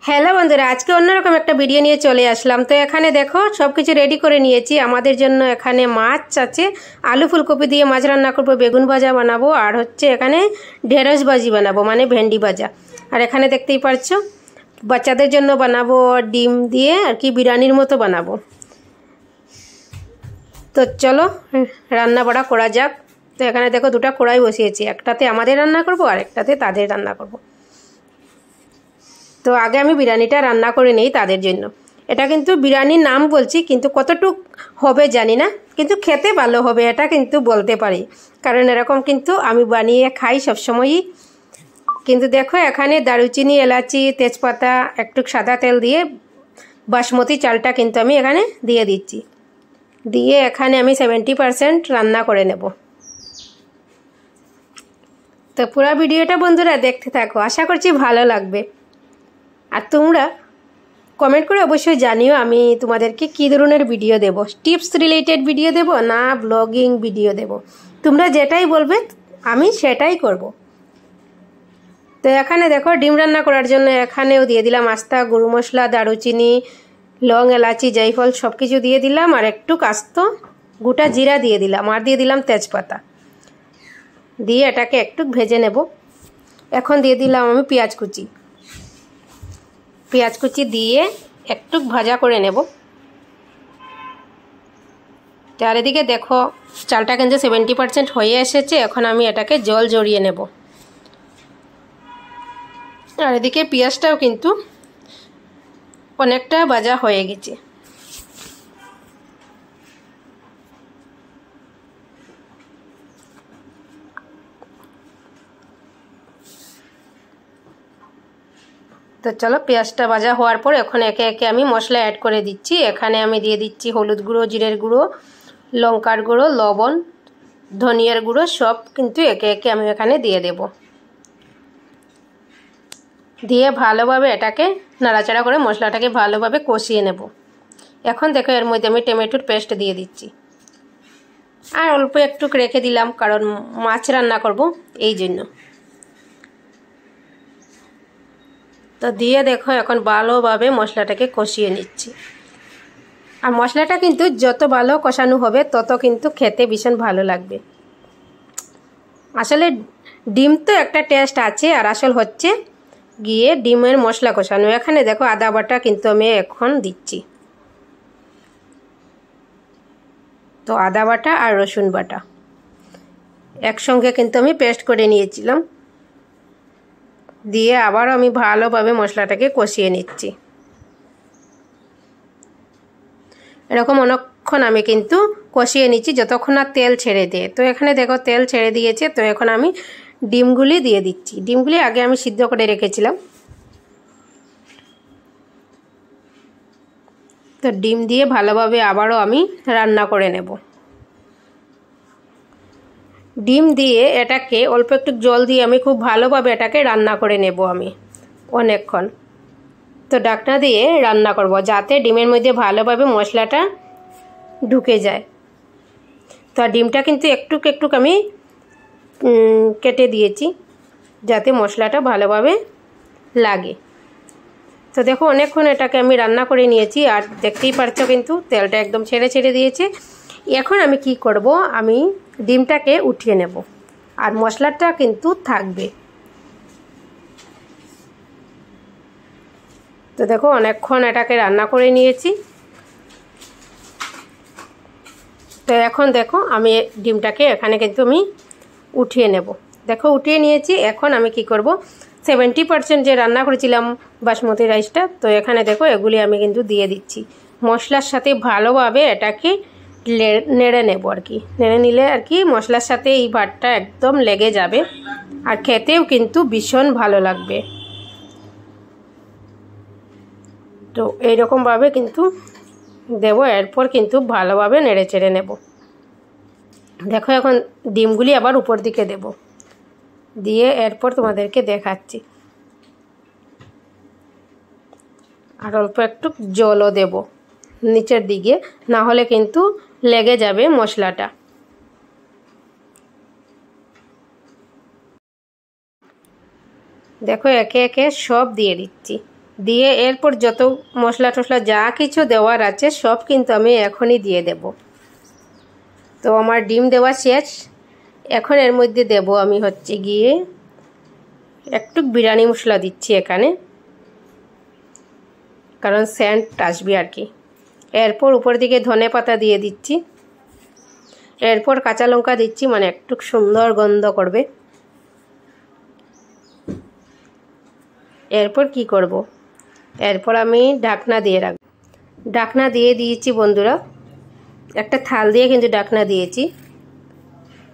Hello বন্ধুরা, আজকে অন্যরকম একটা ভিডিও নিয়ে চলে আসলাম। তো এখানে দেখো সব কিছু রেডি করে নিয়েছি। আমাদের জন্য এখানে মাছ আছে, আলু ফুলকপি দিয়ে মাছ রান্না করবো, বেগুন ভাজা বানাবো, আর হচ্ছে এখানে ঢেঁড়স ভাজি বানাবো, মানে ভেন্ডি ভাজা। আর এখানে দেখতেই পারছো বাচ্চাদের জন্য বানাবো ডিম দিয়ে আর কি বিরিয়ানির মতো বানাবো। তো চলো রান্না বাড়া করা যাক। তো এখানে দেখো দুটো কড়াই বসিয়েছি, একটাতে আমাদের রান্না করব আর একটাতে তাদের রান্না করব। তো আগে আমি বিরিয়ানিটা রান্না করে নেই তাদের জন্য। এটা কিন্তু বিরিয়ানির নাম বলছি, কিন্তু কতটুক হবে জানি না, কিন্তু খেতে ভালো হবে এটা কিন্তু বলতে পারি, কারণ এরকম কিন্তু আমি বানিয়ে খাই সবসময়ই। কিন্তু দেখো এখানে দারুচিনি, এলাচি, তেজপাতা, একটু সাদা তেল দিয়ে বাসমতি চালটা কিন্তু আমি এখানে দিয়ে দিচ্ছি। দিয়ে এখানে আমি 70% রান্না করে নেব। তো পুরো ভিডিওটা বন্ধুরা দেখতে থাকো, আশা করছি ভালো লাগবে। আর তোমরা কমেন্ট করে অবশ্যই জানিও আমি তোমাদেরকে কী ধরনের ভিডিও দেব, টিপস রিলেটেড ভিডিও দেব না ব্লগিং ভিডিও দেব। তোমরা যেটাই বলবে আমি সেটাই করব। তো এখানে দেখো ডিম রান্না করার জন্য এখানেও দিয়ে দিলাম আস্তা গরম মশলা, দারুচিনি, লং, এলাচি, জায়ফল সব কিছু দিয়ে দিলাম, আর একটু আস্ত গোটা জিরা দিয়ে দিলাম, আর দিয়ে দিলাম তেজপাতা। দিয়ে এটাকে একটু ভেজে নেব। এখন দিয়ে দিলাম আমি পেঁয়াজ কুচি দিয়ে একটু ভাজা করে নেব। চারিদিকে দেখো চালটা কিন্তু 70% হয়ে এসেছে। এখন আমি এটাকে জল জড়িয়ে নেব। আর এদিকে পেঁয়াজটাও কিন্তু অনেকটা ভাজা হয়ে গেছে। তো চলো পেঁয়াজটা ভাজা হওয়ার পর এখন একে একে আমি মশলা অ্যাড করে দিচ্ছি। এখানে আমি দিয়ে দিচ্ছি হলুদ গুঁড়ো, জিরের গুঁড়ো, লঙ্কার গুঁড়ো, লবণ, ধনিয়ার গুঁড়ো সব কিন্তু একে একে আমি এখানে দিয়ে দেব। দিয়ে ভালোভাবে এটাকে নাড়াচাড়া করে মশলাটাকে ভালোভাবে কষিয়ে নেব। এখন দেখো এর মধ্যে আমি টমেটোর পেস্ট দিয়ে দিচ্ছি, আর অল্প একটু রেখে দিলাম কারণ মাছ রান্না করব এই জন্য। তো দিয়ে দেখো এখন ভালোভাবে মশলাটাকে কষিয়ে নিচ্ছি। আর মশলাটা কিন্তু যত ভালো কষানো হবে তত কিন্তু খেতে ভীষণ ভালো লাগবে। আসলে ডিম তো একটা টেস্ট আছে, আর আসল হচ্ছে গিয়ে ডিমের মশলা কষানো। এখানে দেখো আদা বাটা কিন্তু আমি এখন দিচ্ছি। তো আদা বাটা আর রসুন বাটা একসঙ্গে কিন্তু আমি পেস্ট করে নিয়েছিলাম। দিয়ে আবার আমি ভালোভাবে মশলাটাকে কষিয়ে নিচ্ছি। এরকম অনেকক্ষণ আমি কিন্তু কষিয়ে নিচ্ছি যতক্ষণ না তেল ছেড়ে দেয়। তো এখানে দেখো তেল ছেড়ে দিয়েছে। তো এখন আমি ডিমগুলি দিয়ে দিচ্ছি। ডিমগুলি আগে আমি সিদ্ধ করে রেখেছিলাম। তো ডিম দিয়ে ভালোভাবে আবারও আমি রান্না করে নেব। ডিম দিয়ে এটাকে অল্প একটু জল দিয়ে আমি খুব ভালোভাবে এটাকে রান্না করে নেব আমি অনেকক্ষণ। তো ঢাকনা দিয়ে রান্না করব যাতে ডিমের মধ্যে ভালোভাবে মশলাটা ঢুকে যায়। তো ডিমটা কিন্তু একটু একটু আমি কেটে দিয়েছি যাতে মশলাটা ভালোভাবে লাগে। তো দেখো অনেকক্ষণ এটাকে আমি রান্না করে নিয়েছি, আর দেখতেই পারছো কিন্তু তেলটা একদম ছেড়ে দিয়েছে। এখন আমি কি করব, আমি ডিমটাকে উঠিয়ে নেব, আর মশলাটা কিন্তু থাকবে। তো দেখো অনেকক্ষণ এটাকে রান্না করে নিয়েছি। তো এখন দেখো আমি ডিমটাকে এখানে কিন্তু আমি উঠিয়ে নেব। দেখো উঠিয়ে নিয়েছি। এখন আমি কি করব, 70% যে রান্না করেছিলাম বাসমতি রাইসটা, তো এখানে দেখো এগুলি আমি কিন্তু দিয়ে দিচ্ছি। মশলার সাথে ভালোভাবে এটাকে নেড়ে নেব আর কি। নেড়ে নিলে আর কি মশলার সাথে এই ভাতটা একদম লেগে যাবে, আর খেতেও কিন্তু ভীষণ ভালো লাগবে। তো এইরকমভাবে কিন্তু দেবো। এরপর কিন্তু ভালোভাবে নেড়ে চেড়ে নেব। দেখো এখন ডিমগুলি আবার উপর দিকে দেব, দিয়ে এরপর তোমাদেরকে দেখাচ্ছি। আর অল্প একটু জলও দেব নিচের দিকে, না হলে কিন্তু লেগে যাবে মশলাটা। দেখো একে একে সব দিয়ে দিচ্ছি। দিয়ে এরপর যত মশলা টশলা যা কিছু দেওয়ার আছে সব কিন্তু আমি এখনই দিয়ে দেব। তো আমার ডিম দেওয়া শেষ। এখন এর মধ্যে দেব আমি হচ্ছে গিয়ে একটু বিরিয়ানি মশলা দিচ্ছি এখানে, কারণ সেন্ট আসবে আর কি। এরপর উপর দিকে ধনে পাতা দিয়ে দিচ্ছি, এরপর কাঁচা লঙ্কা দিচ্ছি, মানে একটু সুন্দর গন্ধ করবে। এরপর কি করব, এরপর আমি ঢাকনা দিয়ে রাখব। ঢাকনা দিয়ে দিয়েছি বন্ধুরা, একটা থাল দিয়ে কিন্তু ঢাকনা দিয়েছি,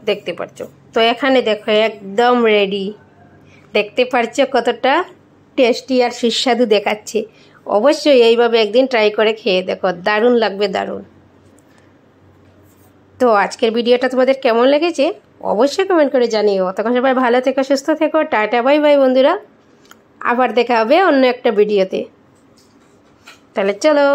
দেখতে পাচ্ছ। তো এখানে দেখো একদম রেডি। দেখতে পাচ্ছ কতটা টেস্টি আর সুস্বাদু দেখাচ্ছে। অবশ্যই এইভাবে একদিন ট্রাই করে খেয়ে দেখো, দারুণ লাগবে, দারুণ। তো আজকের ভিডিওটা তোমাদের কেমন লেগেছে অবশ্যই কমেন্ট করে জানিও। তখন সবাই ভালো থেকো, সুস্থ থেকো, টাটা বাই বাই বন্ধুরা। আবার দেখা হবে অন্য একটা ভিডিওতে। তাহলে চলো।